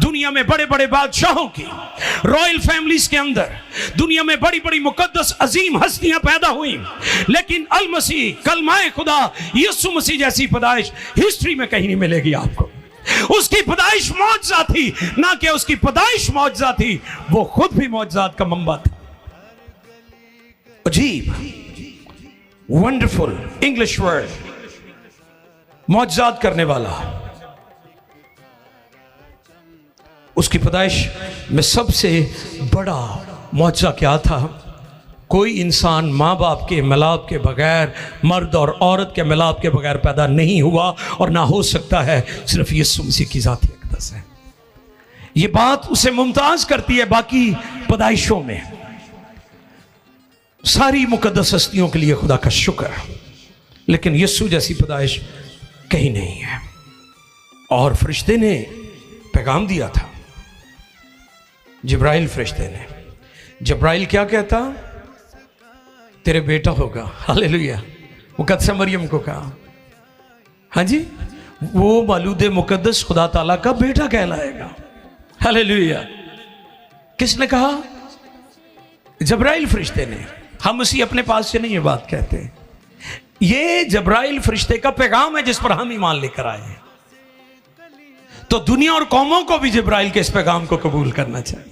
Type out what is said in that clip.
दुनिया में बड़े बड़े बादशाहों की, रॉयल फैमिलीज के अंदर दुनिया में बड़ी बड़ी मुकद्दस अजीम हस्तियां पैदा हुई, लेकिन अल मसीह कलमाए खुदा यीशु मसीह जैसी पैदाइश हिस्ट्री में कहीं नहीं मिलेगी आपको। उसकी पैदाइश मौजज़ा थी, ना कि उसकी पैदाइश मौजज़ा थी, वो खुद भी मौजज़ात का मंबा था। अजीब, वंडरफुल इंग्लिश वर्ड, मौजज़ात करने वाला। उसकी पैदाइश में सबसे बड़ा मौजज़ा क्या था? कोई इंसान माँ बाप के मिलाप के बगैर, मर्द और औरत के मिलाप के बगैर पैदा नहीं हुआ और ना हो सकता है, सिर्फ यीशु मसीह की ज़ाती अक़दस है। ये बात उसे मुमताज़ करती है बाकी पैदाइशों में। सारी मुकद्दस हस्तियों के लिए खुदा का शुक्र, लेकिन यीशु जैसी पैदाइश कहीं नहीं है। और फरिश्ते ने पैगाम दिया था, जिब्राइल फरिश्ते ने। जिब्राइल क्या कहता? तेरे बेटा होगा। हालेलुया। मुकद्दस मरियम को कहा, हाँ जी, वो मौलूद मुकद्दस खुदा ताला का बेटा कहलाएगा। हालेलुया। किसने कहा? जिब्राइल फरिश्ते ने। हम उसी अपने पास से नहीं ये बात कहते, ये जिब्राइल फरिश्ते का पैगाम है जिस पर हम ईमान लेकर आए हैं। तो दुनिया और कौमों को भी जिब्राइल के इस पैगाम को कबूल करना चाहिए।